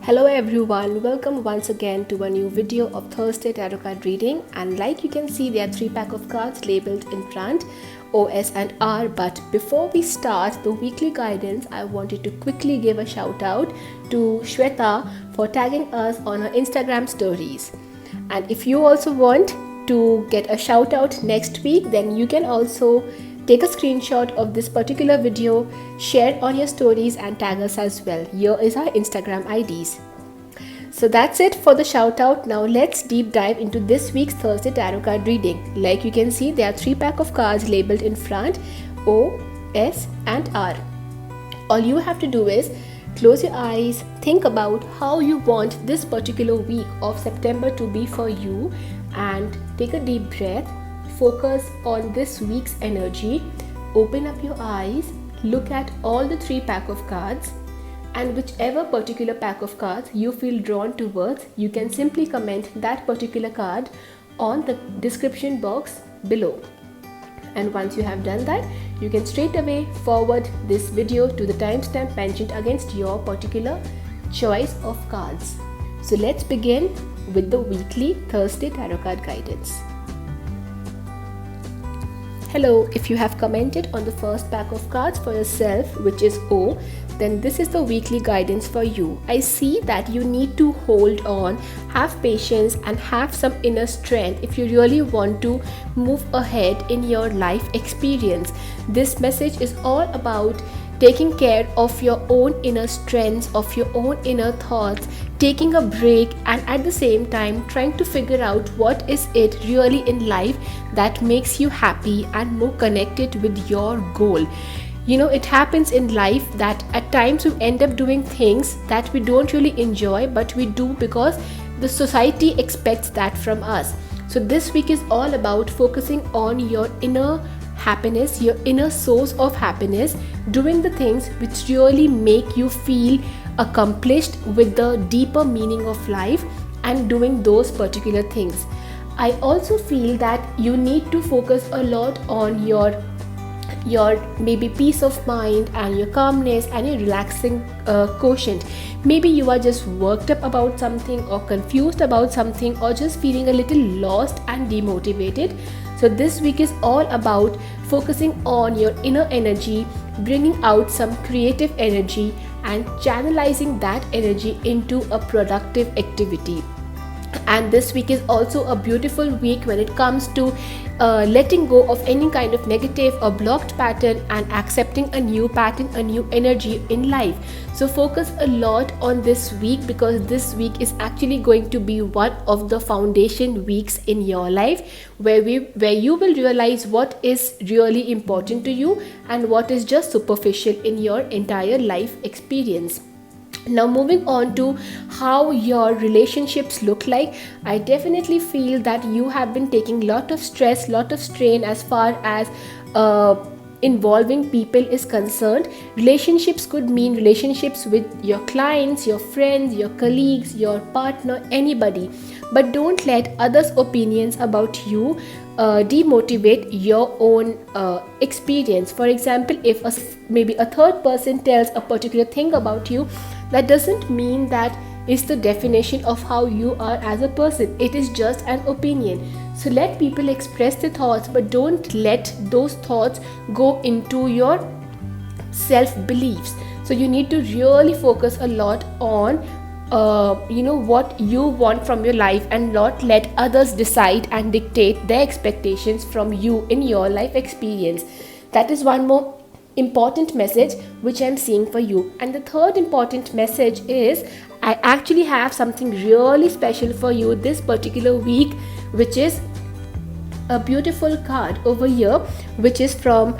Hello everyone, welcome once again to a new video of Thursday Tarot card reading. And like you can see, there are 3 packs of cards labeled in front, OS and R. But before we start the weekly guidance, I wanted to quickly give a shout out to Shweta for tagging us on her Instagram stories. And if you also want to get a shout out next week, then you can also take a screenshot of this particular video, share it on your stories and tag us as well. Here is our Instagram IDs. So that's it for the shout out. Now let's deep dive into this week's Thursday tarot card reading. Like you can see, there are 3 packs of cards labeled in front, O, S and R. All you have to do is close your eyes, think about how you want this particular week of September to be for you, and take a deep breath. Focus on this week's energy. Open up your eyes, look at all the 3 packs of cards, and whichever particular pack of cards you feel drawn towards, you can simply comment that particular card on the description box below. And once you have done that, you can straight away forward this video to the timestamp mentioned against your particular choice of cards. So let's begin with the weekly Thursday tarot card guidance. Hello, if you have commented on the first pack of cards for yourself, which is O, then this is the weekly guidance for you. I see that you need to hold on, have patience and have some inner strength if you really want to move ahead in your life experience. This message is all about taking care of your own inner strengths, of your own inner thoughts, taking a break, and at the same time trying to figure out what is it really in life that makes you happy and more connected with your goal. You know, it happens in life that at times we end up doing things that we don't really enjoy, but we do because the society expects that from us. So this week is all about focusing on your inner happiness, your inner source of happiness, doing the things which really make you feel accomplished with the deeper meaning of life, and doing those particular things. I also feel that you need to focus a lot on your maybe peace of mind and your calmness and your relaxing quotient. Maybe you are just worked up about something or confused about something or just feeling a little lost and demotivated. So this week is all about focusing on your inner energy, bringing out some creative energy and channelizing that energy into a productive activity. And this week is also a beautiful week when it comes to letting go of any kind of negative or blocked pattern and accepting a new pattern, a new energy in life. So focus a lot on this week, because this week is actually going to be one of the foundation weeks in your life where you will realize what is really important to you and what is just superficial in your entire life experience. Now moving on to how your relationships look like, I definitely feel that you have been taking lot of stress, lot of strain as far as involving people is concerned. Relationships could mean relationships with your clients, your friends, your colleagues, your partner, anybody. But don't let others' opinions about you demotivate your own experience. For example, if maybe a third person tells a particular thing about you, that doesn't mean that is the definition of how you are as a person. It is just an opinion. So let people express their thoughts, but don't let those thoughts go into your self-beliefs. So you need to really focus a lot on what you want from your life, and not let others decide and dictate their expectations from you in your life experience. That is one more important message which I'm seeing for you. And the third important message is, I actually have something really special for you this particular week, which is a beautiful card over here, which is from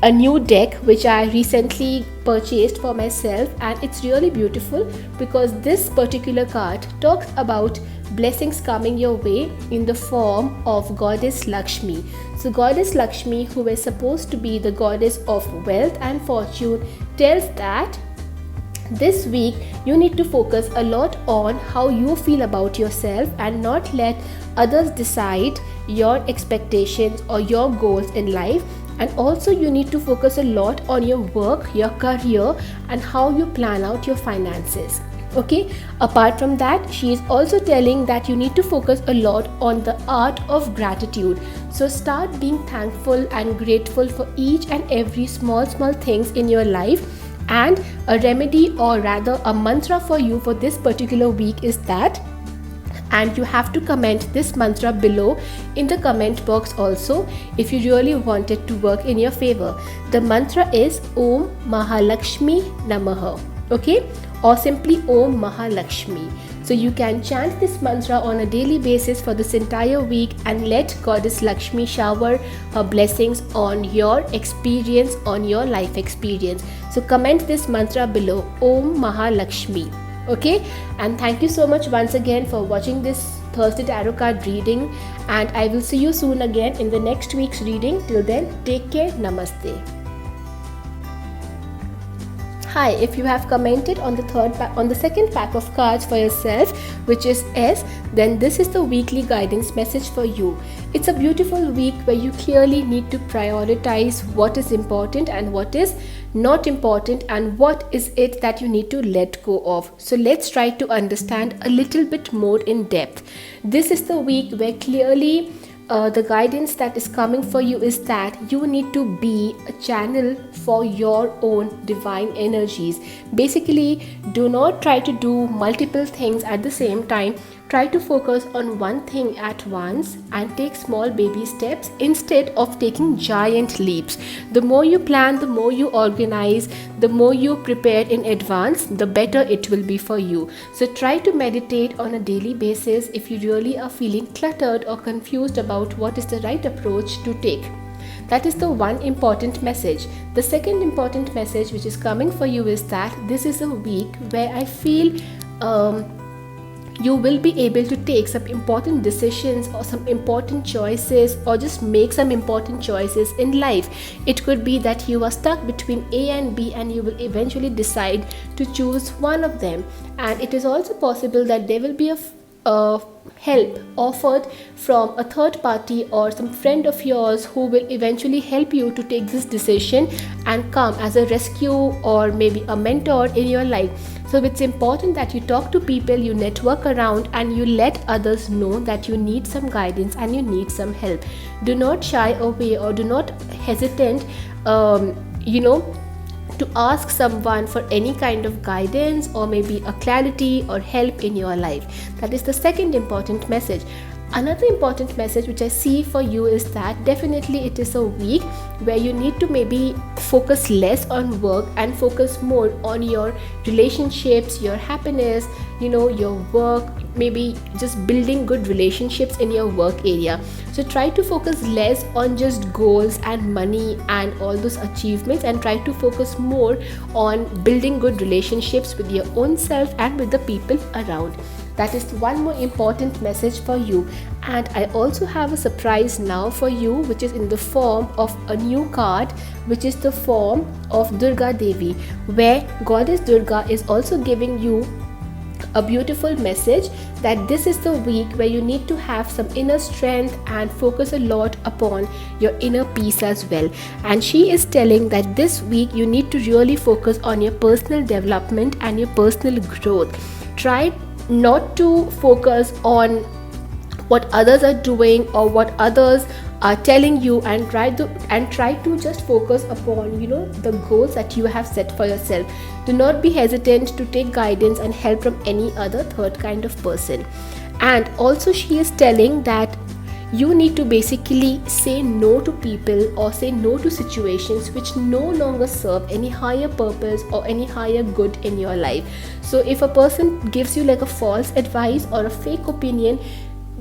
a new deck which I recently purchased for myself, and it's really beautiful because this particular card talks about blessings coming your way in the form of Goddess Lakshmi. So Goddess Lakshmi, who is supposed to be the goddess of wealth and fortune, tells that this week you need to focus a lot on how you feel about yourself and not let others decide your expectations or your goals in life. And also you need to focus a lot on your work, your career, and how you plan out your finances. Okay, apart from that, she is also telling that you need to focus a lot on the art of gratitude. So start being thankful and grateful for each and every small things in your life. And a remedy, or rather a mantra for you for this particular week is that, and you have to comment this mantra below in the comment box also if you really want it to work in your favor. The mantra is Om Mahalakshmi Namaha, okay, or simply Om Mahalakshmi. So you can chant this mantra on a daily basis for this entire week and let Goddess Lakshmi shower her blessings on your experience, on your life experience. So comment this mantra below, Om Mahalakshmi. Okay, and thank you so much once again for watching this Thursday tarot card reading, and I will see you soon again in the next week's reading. Till then, take care. Namaste. Hi, if you have commented on the second pack of cards for yourself, which is S, then this is the weekly guidance message for you. It's a beautiful week where you clearly need to prioritize what is important and what is not important, and what is it that you need to let go of. So let's try to understand a little bit more in depth. This is the week where clearly the guidance that is coming for you is that you need to be a channel for your own divine energies. Basically, do not try to do multiple things at the same time. Try to focus on one thing at once and take small baby steps instead of taking giant leaps. The more you plan, the more you organize, the more you prepare in advance, the better it will be for you. So try to meditate on a daily basis if you really are feeling cluttered or confused about what is the right approach to take. That is the one important message. The second important message which is coming for you is that this is a week where I feel you will be able to take some important decisions or some important choices, or just make some important choices in life. It could be that you are stuck between A and B and you will eventually decide to choose one of them. And it is also possible that there will be a help offered from a third party or some friend of yours who will eventually help you to take this decision and come as a rescue or maybe a mentor in your life. So it's important that you talk to people, you network around, and you let others know that you need some guidance and you need some help. Do not shy away or do not hesitate to ask someone for any kind of guidance or maybe a clarity or help in your life. That is the second important message. Another important message which I see for you is that definitely it is a week where you need to maybe focus less on work and focus more on your relationships, your happiness, your work, maybe just building good relationships in your work area. So try to focus less on just goals and money and all those achievements, and try to focus more on building good relationships with your own self and with the people around. That is one more important message for you. And I also have a surprise now for you, which is in the form of a new card, which is the form of Durga Devi, where Goddess Durga is also giving you a beautiful message that this is the week where you need to have some inner strength and focus a lot upon your inner peace as well. And she is telling that this week you need to really focus on your personal development and your personal growth. Try not to focus on what others are doing or what others are telling you, and try to just focus upon the goals that you have set for yourself. Do not be hesitant to take guidance and help from any other third kind of person. And also she is telling that you need to basically say no to people or say no to situations which no longer serve any higher purpose or any higher good in your life. So if a person gives you like a false advice or a fake opinion,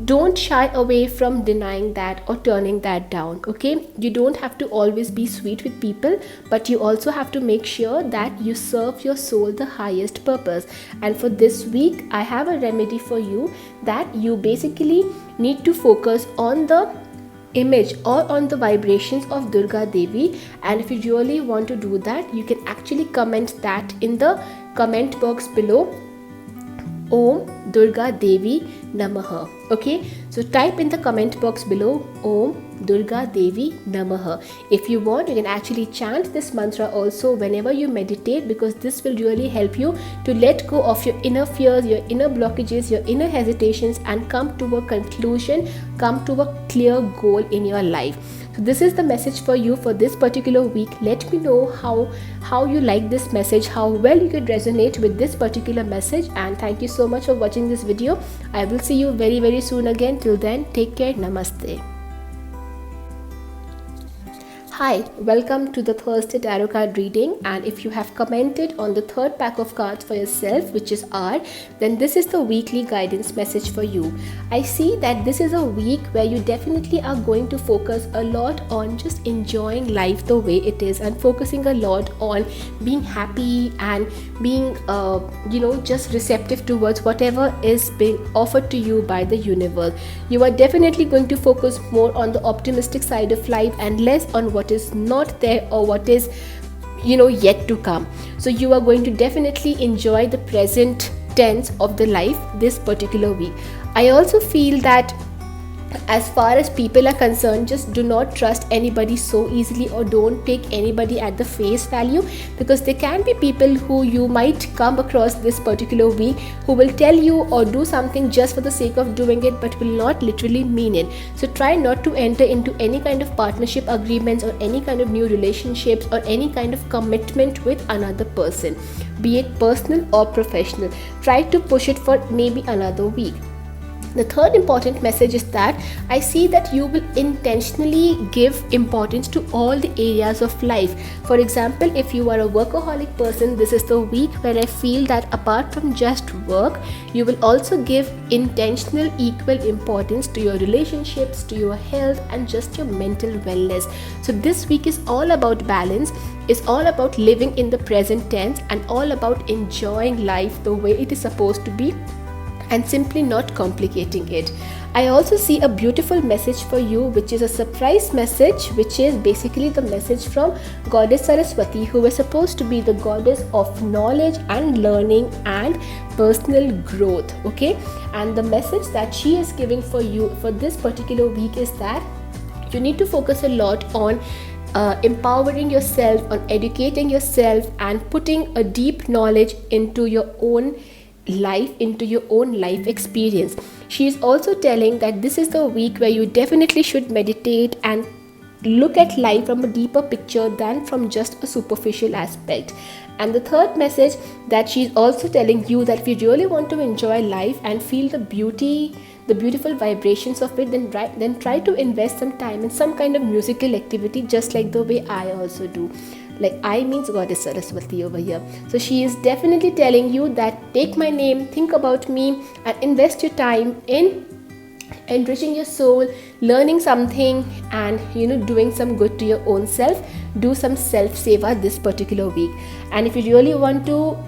don't shy away from denying that or turning that down. Okay, you don't have to always be sweet with people, but you also have to make sure that you serve your soul the highest purpose. And for this week I have a remedy for you, that you basically need to focus on the image or on the vibrations of Durga Devi. And if you really want to do that, you can actually comment that in the comment box below Om Durga Devi Namaha. Okay, so type in the comment box below Om Durga Devi Namaha. If you want, you can actually chant this mantra also whenever you meditate, because this will really help you to let go of your inner fears, your inner blockages, your inner hesitations, and come to a conclusion, come to a clear goal in your life. So this is the message for you for this particular week. Let me know how you like this message, how well you could resonate with this particular message, and thank you so much for watching this video. I will see you very soon again. Till then, take care. Namaste. Hi, welcome to the Thursday Tarot card reading, and if you have commented on the third pack of cards for yourself, which is R, then this is the weekly guidance message for you. I see that this is a week where you definitely are going to focus a lot on just enjoying life the way it is, and focusing a lot on being happy and being just receptive towards whatever is being offered to you by the universe. You are definitely going to focus more on the optimistic side of life and less on what is not there or what is yet to come. So you are going to definitely enjoy the present tense of the life this particular week. I also feel that as far as people are concerned, just do not trust anybody so easily, or don't take anybody at the face value, because there can be people who you might come across this particular week who will tell you or do something just for the sake of doing it, but will not literally mean it. So try not to enter into any kind of partnership agreements or any kind of new relationships or any kind of commitment with another person, be it personal or professional. Try to push it for maybe another week. The third important message is that I see that you will intentionally give importance to all the areas of life. For example, if you are a workaholic person, this is the week where I feel that apart from just work, you will also give intentional equal importance to your relationships, to your health, and just your mental wellness. So this week is all about balance, is all about living in the present tense, and all about enjoying life the way it is supposed to be, and simply not complicating it. I also see a beautiful message for you, which is a surprise message, which is basically the message from Goddess Saraswati, who is supposed to be the goddess of knowledge and learning and personal growth. Okay, and the message that she is giving for you for this particular week is that you need to focus a lot on empowering yourself, on educating yourself, and putting a deep knowledge into your own life, into your own life experience. She is also telling that this is the week where you definitely should meditate and look at life from a deeper picture than from just a superficial aspect. And the third message that she is also telling you, that if you really want to enjoy life and feel the beauty, the beautiful vibrations of it, then try to invest some time in some kind of musical activity, just like the way I also do. Like I means Goddess Saraswati over here. So she is definitely telling you that take my name, think about me, and invest your time in enriching your soul, learning something, and doing some good to your own self. Do some self-seva this particular week. And if you really want to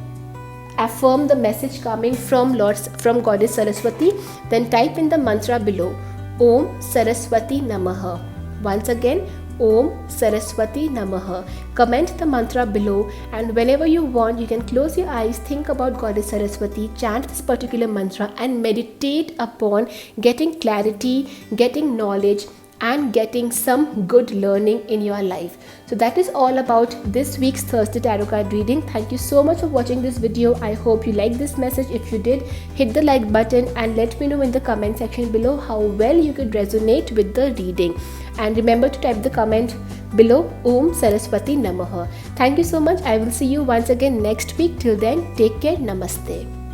affirm the message coming from Goddess Saraswati, then type in the mantra below Om Saraswati Namaha. Once again, Om Saraswati Namaha. Comment the mantra below, and whenever you want, you can close your eyes, think about Goddess Saraswati, chant this particular mantra, and meditate upon getting clarity, getting knowledge, and getting some good learning in your life. So that is all about this week's Thursday Tarot card reading. Thank you so much for watching this video. I hope you liked this message. If you did, hit the like button and let me know in the comment section below how well you could resonate with the reading. And remember to type the comment below Om Saraswati Namaha. Thank you so much. I will see you once again next week. Till then, take care. Namaste.